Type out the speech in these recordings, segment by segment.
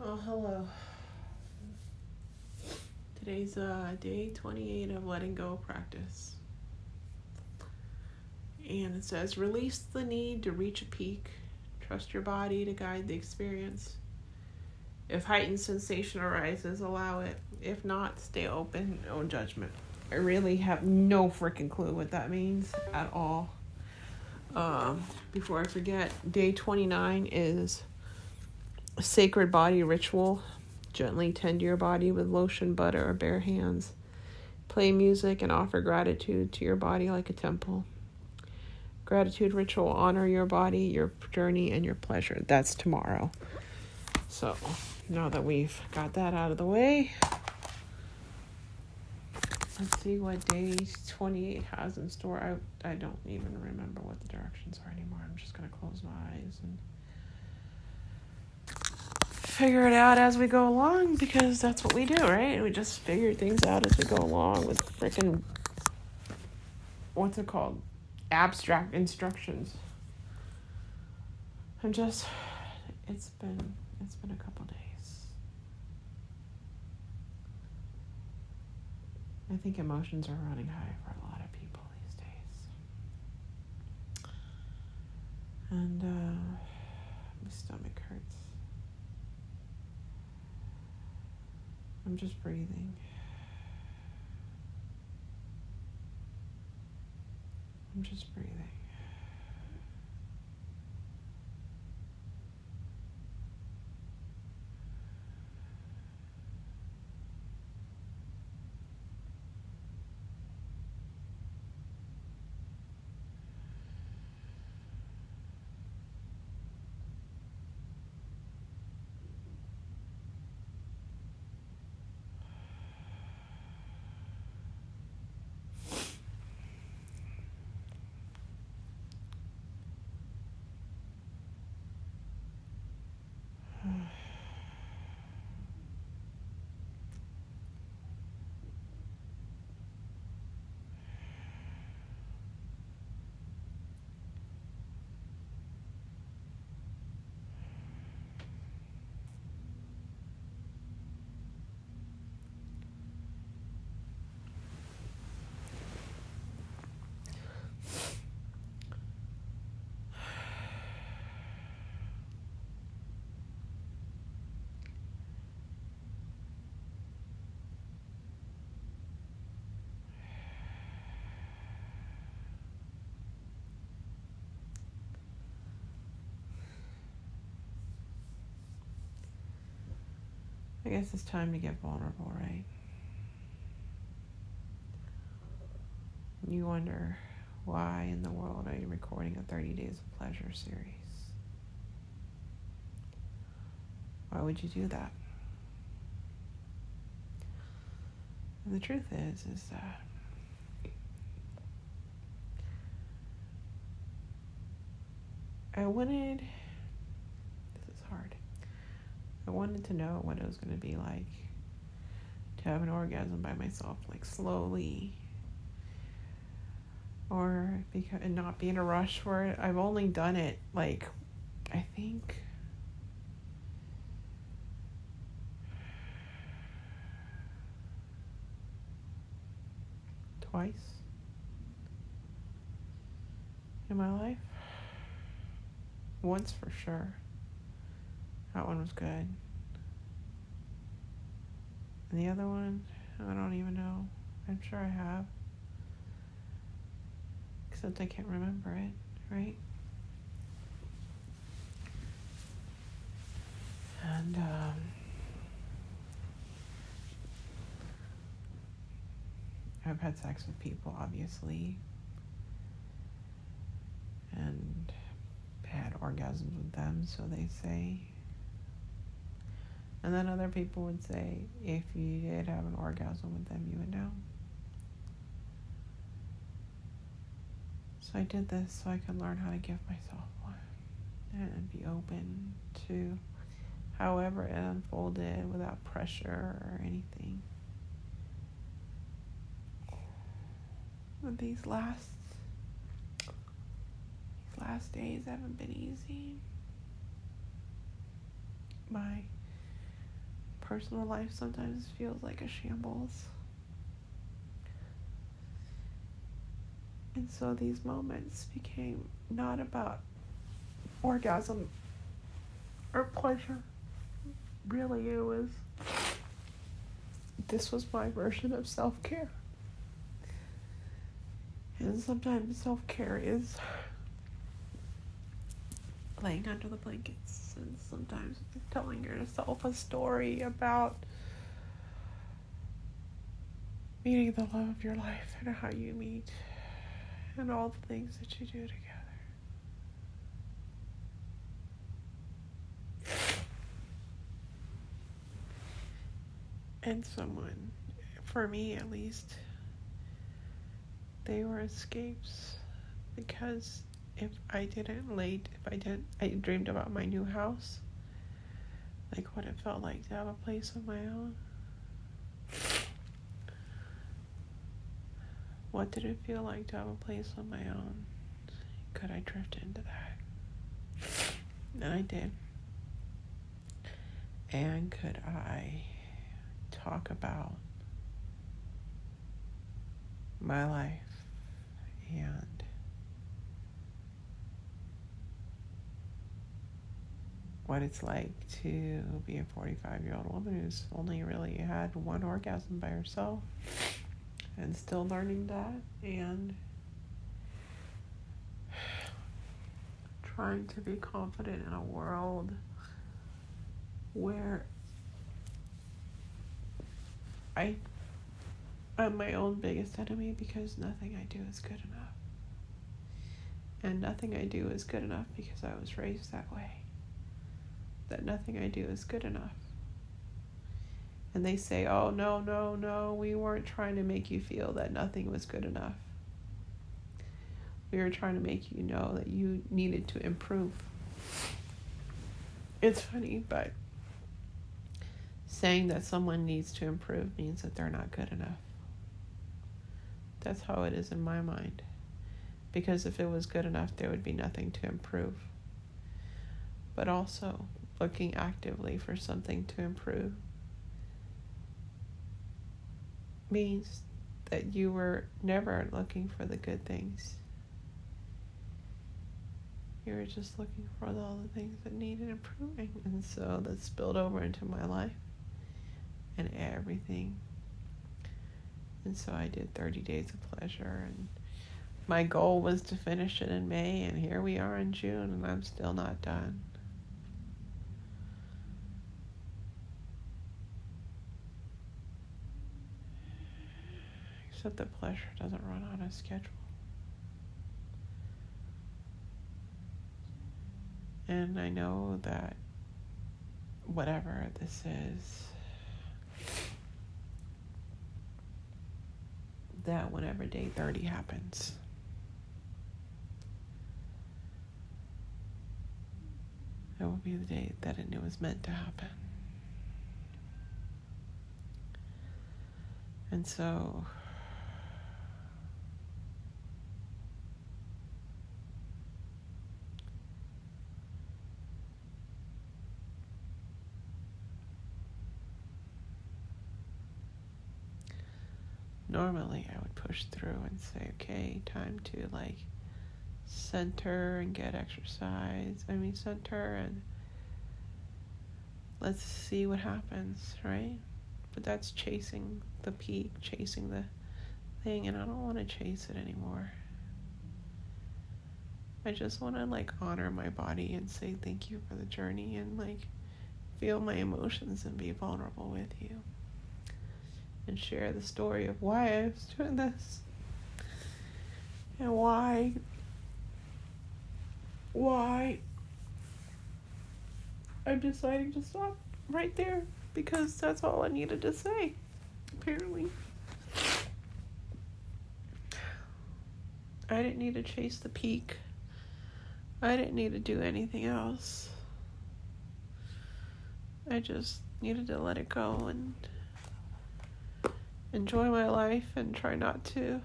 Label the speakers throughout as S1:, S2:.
S1: Oh, hello. Today's day 28 of letting go practice. And it says, release the need to reach a peak. Trust your body to guide the experience. If heightened sensation arises, allow it. If not, stay open, no judgment. I really have no freaking clue what that means at all. Before I forget, day 29 is a sacred body ritual. Gently tend your body with lotion, butter, or bare hands. Play music and offer gratitude to your body like a temple. Gratitude ritual, honor your body, your journey, and your pleasure. That's tomorrow. So now that we've got that out of the way, let's see what day 28 has in store. I don't even remember what the directions are anymore. I'm just going to close my eyes and figure it out as we go along, because that's what we do, right? We just figure things out as we go along with freaking, what's it called? Abstract instructions. It's been a couple days. I think emotions are running high for a lot of people these days. And my stomach hurts. I'm just breathing. I'm just breathing. I guess it's time to get vulnerable, right? You wonder, why in the world are you recording a 30 Days of Pleasure series? Why would you do that? And the truth is that I wanted to know what it was going to be like to have an orgasm by myself, like slowly, and not be in a rush for it. I've only done it, like, I think twice in my life. Once for sure. That one was good. And the other one, I don't even know. I'm sure I have. Except I can't remember it, right? And I've had sex with people, obviously. And had orgasms with them, so they say. And then other people would say, if you did have an orgasm with them, you would know. So I did this so I could learn how to give myself one and be open to however it unfolded without pressure or anything. But these last days haven't been easy. My personal life sometimes feels like a shambles. And so these moments became not about orgasm or pleasure. Really, this was my version of self-care. And sometimes self-care is laying under the blankets, and sometimes telling yourself a story about meeting the love of your life and how you meet and all the things that you do together. And someone, for me at least, they were escapes, because I dreamed about my new house, like what it felt like to have a place of my own. What did it feel like to have a place of my own? Could I drift into that? And I did. And could I talk about my life and what it's like to be a 45-year-old woman who's only really had one orgasm by herself, and still learning that, and trying to be confident in a world where I'm my own biggest enemy, because nothing I do is good enough. And nothing I do is good enough because I was raised that way. That nothing I do is good enough. And they say, oh, no, we weren't trying to make you feel that nothing was good enough. We were trying to make you know that you needed to improve. It's funny, but saying that someone needs to improve means that they're not good enough. That's how it is in my mind. Because if it was good enough, there would be nothing to improve. But also, looking actively for something to improve means that you were never looking for the good things. You were just looking for all the things that needed improving. And so that spilled over into my life and everything. And so I did 30 days of pleasure, and my goal was to finish it in May, and here we are in June, and I'm still not done. Except that pleasure doesn't run on a schedule. And I know that whatever this is, that whenever day 30 happens, it will be the day that it was meant to happen. And so normally I would push through and say, okay, time to center and get exercise. Center and let's see what happens, right? But that's chasing the peak, chasing the thing, and I don't want to chase it anymore. I just want to honor my body and say thank you for the journey, and feel my emotions and be vulnerable with you. And share the story of why I was doing this. And why I'm deciding to stop right there. Because that's all I needed to say, apparently. I didn't need to chase the peak. I didn't need to do anything else. I just needed to let it go and enjoy my life and try not to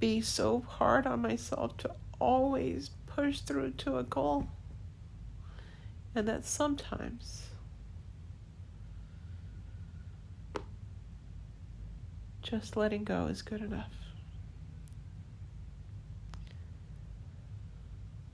S1: be so hard on myself to always push through to a goal. And that sometimes just letting go is good enough.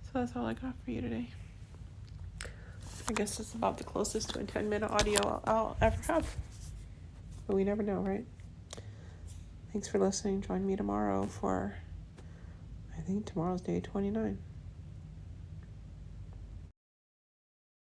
S1: So that's all I got for you today. I guess it's about the closest to a 10-minute audio I'll ever have. But we never know, right? Thanks for listening. Join me tomorrow for, I think tomorrow's day 29.